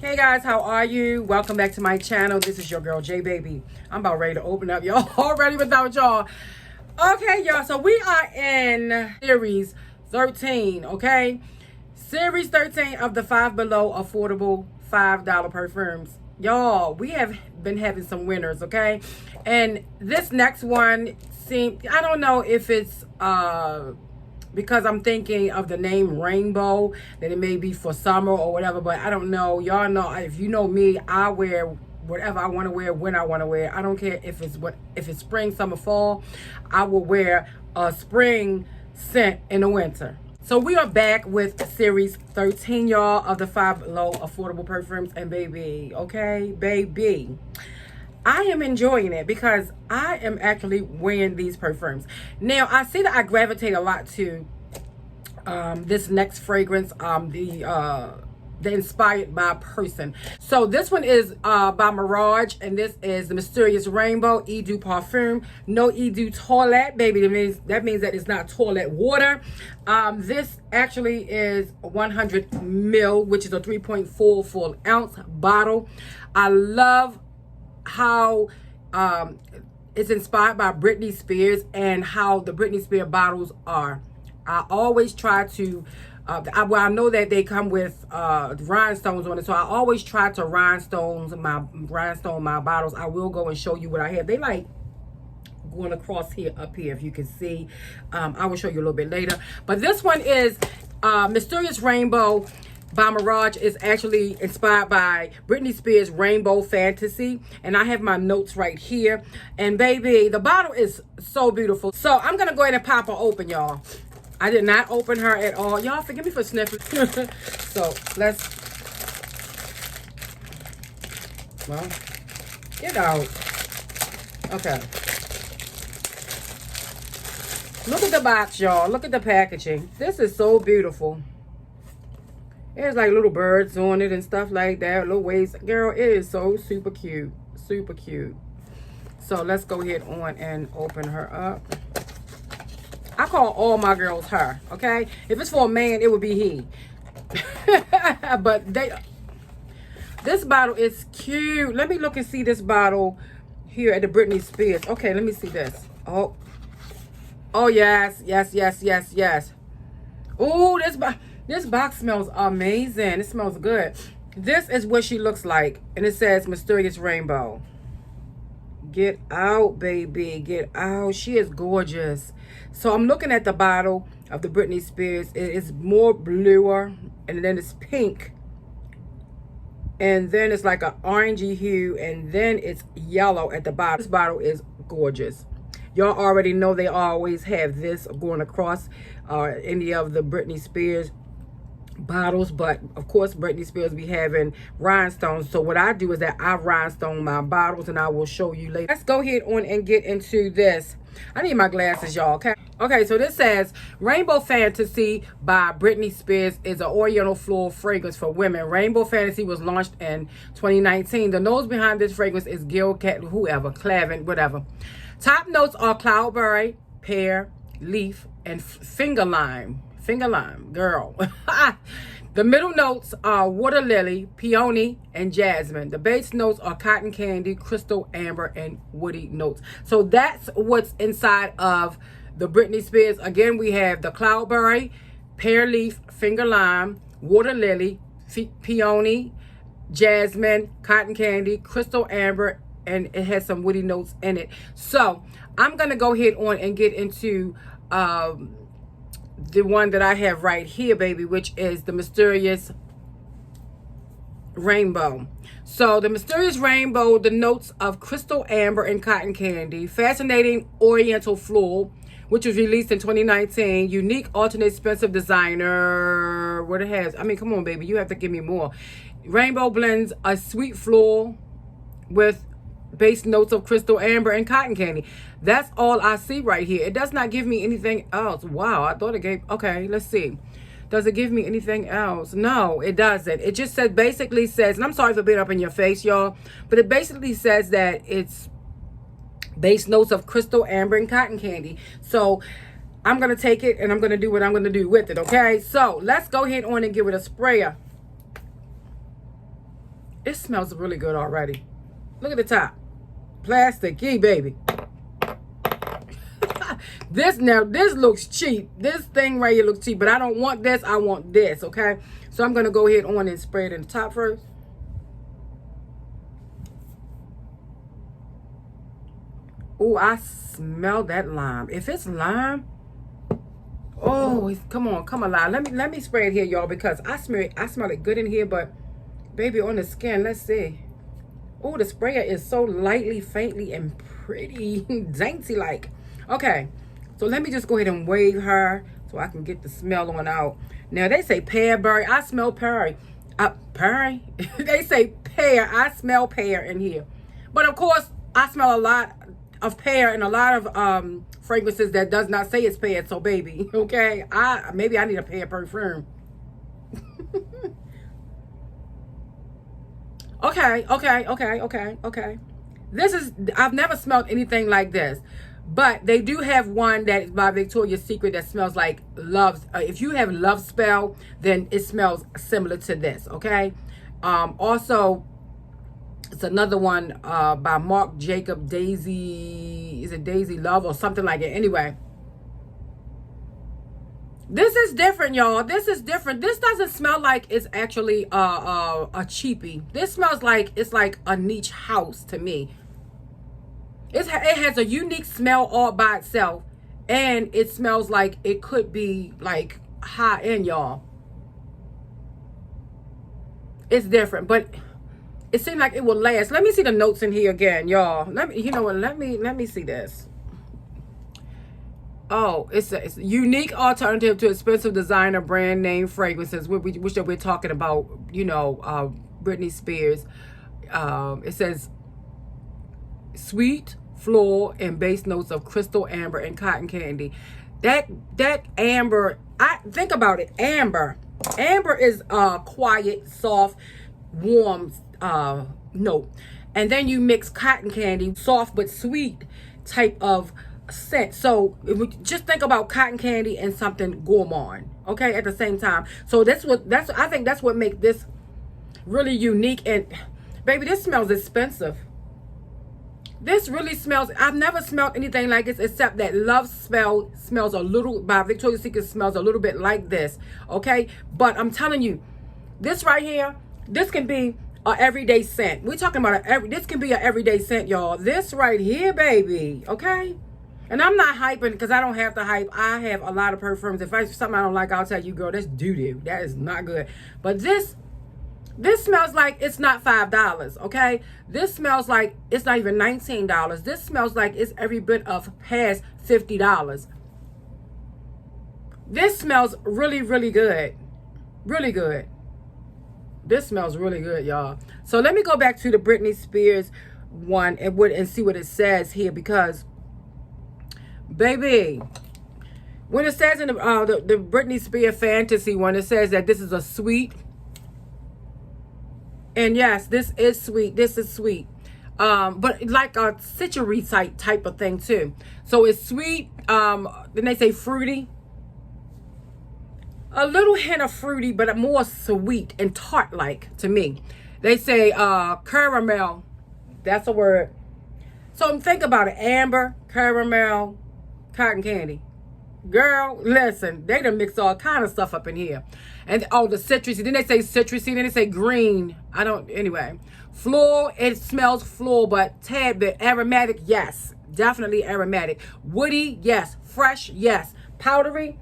Hey guys, how are you? Welcome back to my channel. This is your girl J Baby. I'm about ready to open up, y'all. Already without y'all. Okay, y'all. So we are in series 13. Okay, series 13 of the Five Below affordable $5 perfumes. Y'all, we have been having some winners. Okay, and this next one seemed, I don't know if it's because I'm thinking of the name Rainbow, that it may be for summer or whatever, but I don't know. Y'all know, if you know me, I wear whatever I want to wear when I want to wear. I don't care if it's spring, summer, fall. I will wear a spring scent in the winter. So we are back with series 13, y'all, of the Five Below affordable perfumes. And baby, okay, baby, I am enjoying it because I am actually wearing these perfumes. Now, I see that I gravitate a lot to this next fragrance, the Inspired by Person. So this one is by Mirage, and this is the Mysterious Rainbow Eau de Parfum. No Eau de Toilette, baby. That means that it's not toilet water. This actually is 100 ml, which is a 3.4 full ounce bottle. I love how it's inspired by Britney Spears and how the Britney Spears bottles are. I always try to I know that they come with rhinestones on it, so I always try to rhinestone my bottles. I will go and show you what I have. They like going across here, up here, if you can see. I will show you a little bit later, but this one is Mysterious Rainbow by Mirage. Is actually inspired by Britney Spears' Rainbow Fantasy, and I have my notes right here. And baby, the bottle is so beautiful. So I'm gonna go ahead and pop her open, y'all. I did not open her at all. Y'all forgive me for sniffing. So let's, well, get out. Okay. Look at the box, y'all. Look at the packaging. This is so beautiful. There's like little birds on it and stuff like that. Little waves. Girl, it is so super cute. Super cute. So let's go ahead on and open her up. I call all my girls her, okay? If it's for a man, it would be he. But this bottle is cute. Let me look and see this bottle here at the Britney Spears. Okay, let me see this. Oh yes, yes, yes, yes, yes. Oh, this box smells amazing. It smells good. This is what she looks like, and it says Mysterious Rainbow. Get out, baby. Get out. She is gorgeous. So I'm looking at the bottle of the Britney Spears. It is more bluer, and then it's pink, and then it's like an orangey hue, and then it's yellow at the bottom. This bottle is gorgeous. Y'all already know they always have this going across any of the Britney Spears bottles, but of course Britney Spears be having rhinestones. So what I do is that I rhinestone my bottles, and I will show you later. Let's go ahead on and get into this. I need my glasses, y'all. Okay, so this says Rainbow Fantasy by Britney Spears is an oriental floral fragrance for women. Rainbow Fantasy was launched in 2019. The nose behind this fragrance is Gil Cat, whoever, Clavin, whatever. Top notes are cloudberry, pear, leaf, and finger lime. Finger lime, girl. The middle notes are water lily, peony, and jasmine. The base notes are cotton candy, crystal amber, and woody notes. So that's what's inside of the Britney Spears. Again, we have the cloudberry, pear leaf, finger lime, water lily, peony, jasmine, cotton candy, crystal amber, and it has some woody notes in it. So I'm gonna go ahead on and get into the one that I have right here, baby, which is the Mysterious Rainbow. So the Mysterious Rainbow, the notes of crystal amber and cotton candy, fascinating oriental floral, which was released in 2019, unique alternate expensive designer. What it has, I mean, come on, baby, you have to give me more. Rainbow blends a sweet floral with base notes of crystal amber and cotton candy. That's all I see right here. It does not give me anything else. Wow, I thought it gave, okay, let's see. Does it give me anything else? No, it doesn't. It just says, basically says, and I'm sorry for being up in your face, y'all, but it basically says that it's base notes of crystal amber and cotton candy. So I'm going to take it and I'm going to do what I'm going to do with it, okay? So let's go ahead on and give it a sprayer. It smells really good already. Look at the top. Plastic-y, baby. This looks cheap. This thing right here looks cheap, but I don't want this. I want this, okay? So I'm going to go ahead on and spray it in the top first. Oh, I smell that lime. If it's lime, oh, come alive. Let me spray it here, y'all, because I smell it good in here, but baby, on the skin, let's see. Oh, the sprayer is so lightly, faintly, and pretty dainty like. Okay, so let me just go ahead and wave her so I can get the smell on out. Now, they say pear berry. I smell pear. Pear? They say pear. I smell pear in here. But, of course, I smell a lot of pear and a lot of fragrances that does not say it's pear. So, baby, okay? Maybe I need a pear perfume. Okay. I've never smelled anything like this. But they do have one that is by Victoria's Secret that smells like love. If you have love spell, then it smells similar to this, okay? Also, it's another one by Marc Jacob, Daisy. Is it Daisy Love or something like it? Anyway. This is different, y'all. This is different. This doesn't smell like it's actually a cheapie. This smells like it's like a niche house to me. It has a unique smell all by itself, and it smells like it could be like high end, y'all. It's different, but it seems like it will last. Let me see the notes in here again, y'all. You know what? Let me see this. Oh, it's a unique alternative to expensive designer brand name fragrances, which we're talking about, you know, Britney Spears. It says sweet, floral, and base notes of crystal amber and cotton candy. That amber, think about it. Amber is quiet, soft, warm note, and then you mix cotton candy, soft but sweet type of scent. So if we just think about cotton candy and something gourmand, okay, at the same time. So I think that's what makes this really unique. And baby, this smells expensive. This really smells, I've never smelled anything like this except that Love smells a little, by Victoria's Secret smells a little bit like this, okay? But I'm telling you, this right here, this can be a everyday scent. We're talking about this can be an everyday scent, y'all. This right here, baby, okay? And I'm not hyping because I don't have to hype. I have a lot of perfumes. If it's something I don't like, I'll tell you, girl, that's doo-doo. That is not good. But this smells like it's not $5, okay? This smells like it's not even $19. This smells like it's every bit of past $50. This smells really, really good. Really good. This smells really good, y'all. So let me go back to the Britney Spears one and see what it says here, because, baby, when it says in the Britney Spears Fantasy one, it says that this is a sweet. And yes, this is sweet. This is sweet. But like a citrusy type of thing too. So it's sweet. Then they say fruity. A little hint of fruity, but more sweet and tart-like to me. They say caramel. That's a word. So think about it. Amber, caramel, cotton candy. Girl, listen, they done mix all kind of stuff up in here. And the citrusy, then they say citrusy, then they say green. Anyway. Floral, it smells floral, but tad bit aromatic, yes. Definitely aromatic. Woody, yes. Fresh, yes. Powdery,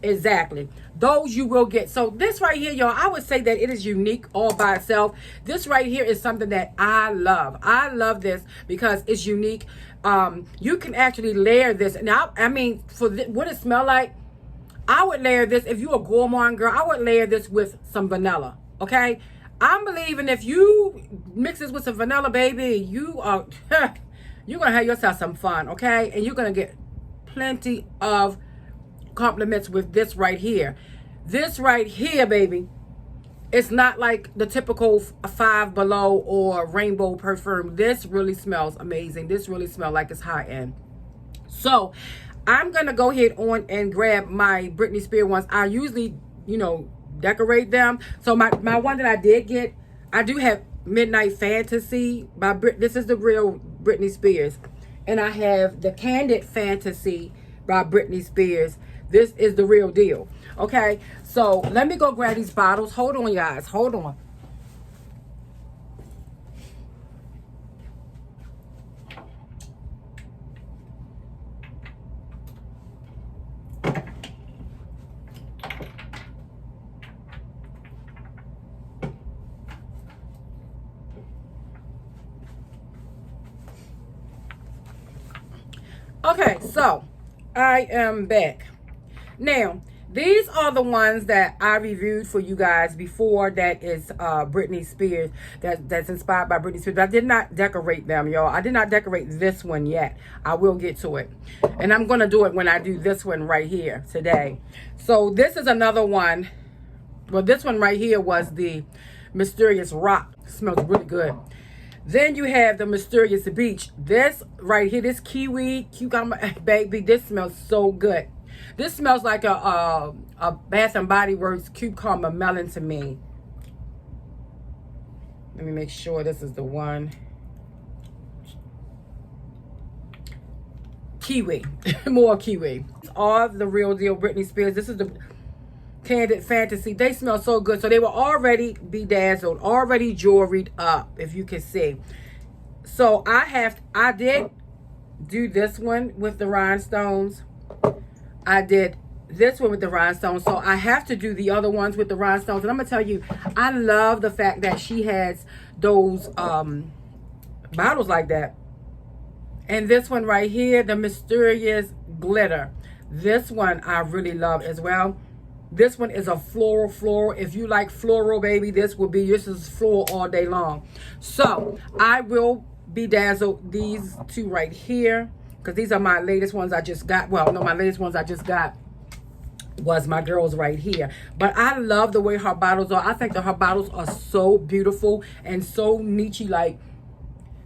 exactly. Those you will get. So this right here, y'all, I would say that it is unique all by itself. This right here is something that I love. I love this because it's unique. You can actually layer this. Now, I mean, for what it smell like, I would layer this. If you're a gourmand girl, I would layer this with some vanilla, okay? I'm believing if you mix this with some vanilla, baby, you are, you're going to have yourself some fun, okay? And you're going to get plenty of compliments with this right here. This right here, baby, it's not like the typical Five Below or Rainbow perfume. This really smells amazing. This really smells like it's high end. So I'm going to go ahead on and grab my Britney Spears ones. I usually, decorate them. So my one that I did get, I do have Midnight Fantasy by this is the real Britney Spears. And I have the Candid Fantasy by Britney Spears. This is the real deal. Okay, so let me go grab these bottles. Hold on, guys. Hold on. Okay, so I am back. Now, these are the ones that I reviewed for you guys before. That is Britney Spears. That's inspired by Britney Spears. But I did not decorate them, y'all. I did not decorate this one yet. I will get to it. And I'm going to do it when I do this one right here today. So this is another one. Well, this one right here was the Mysterious Rock. It smells really good. Then you have the Mysterious Beach. This right here, this kiwi cucumber, baby, this smells so good. This smells like a Bath and Body Works cucumber melon to me. Let me make sure this is the one. Kiwi, more kiwi. All the real deal Britney Spears. This is the Candid Fantasy. They smell so good. So they were already bedazzled, already jewelried up, if you can see. So I did do this one with the rhinestones. I did this one with the rhinestones. So I have to do the other ones with the rhinestones. And I'm going to tell you, I love the fact that she has those bottles like that. And this one right here, the Mysterious Glitter. This one I really love as well. This one is a floral. If you like floral, baby, this is floral all day long. So I will bedazzle these two right here, because these are my latest ones I just got. Well, no, my latest ones I just got was my girls right here. But I love the way her bottles are. I think that her bottles are so beautiful and so niche. Like,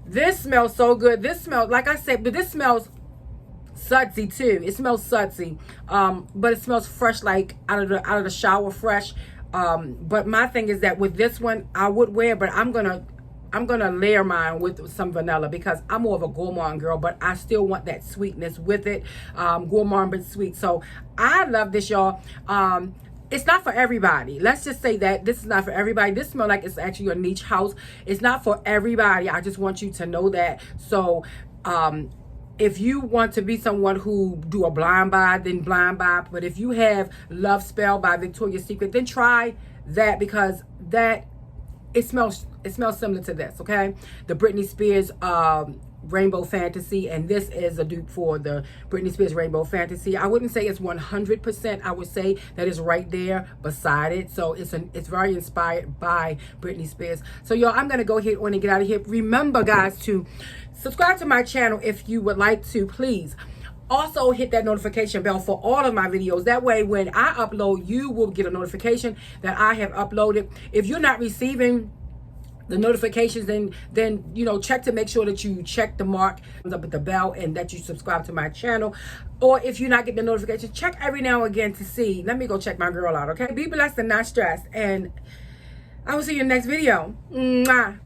this smells so good. This smells, like I said, but this smells sudsy too. It smells sudsy, but it smells fresh, like out of the shower, fresh. But my thing is that with this one, I would wear, but I'm gonna layer mine with some vanilla, because I'm more of a gourmand girl, but I still want that sweetness with it. Gourmand but sweet. So I love this, y'all. It's not for everybody. Let's just say that this is not for everybody. This smells like it's actually a niche house. It's not for everybody. I just want you to know that. So if you want to be someone who do a blind buy, then blind buy. But if you have Love Spell by Victoria's Secret, then try that, because that it smells similar to this. Okay, the Britney Spears Rainbow Fantasy, and this is a dupe for the Britney Spears Rainbow Fantasy. I wouldn't say it's 100%. I would say that it's right there beside it. So it's very inspired by Britney Spears. So y'all, I'm gonna go ahead on and get out of here. Remember, guys, to subscribe to my channel if you would like to, please. Also hit that notification bell for all of my videos. That way when I upload, you will get a notification that I have uploaded. If you're not receiving the notifications, then you know, check to make sure that you check the mark up at the bell and that you subscribe to my channel. Or if you're not getting the notifications, check every now and again to see. Let me go check my girl out, okay? Be blessed and not stressed, and I will see you in the next video. Mwah.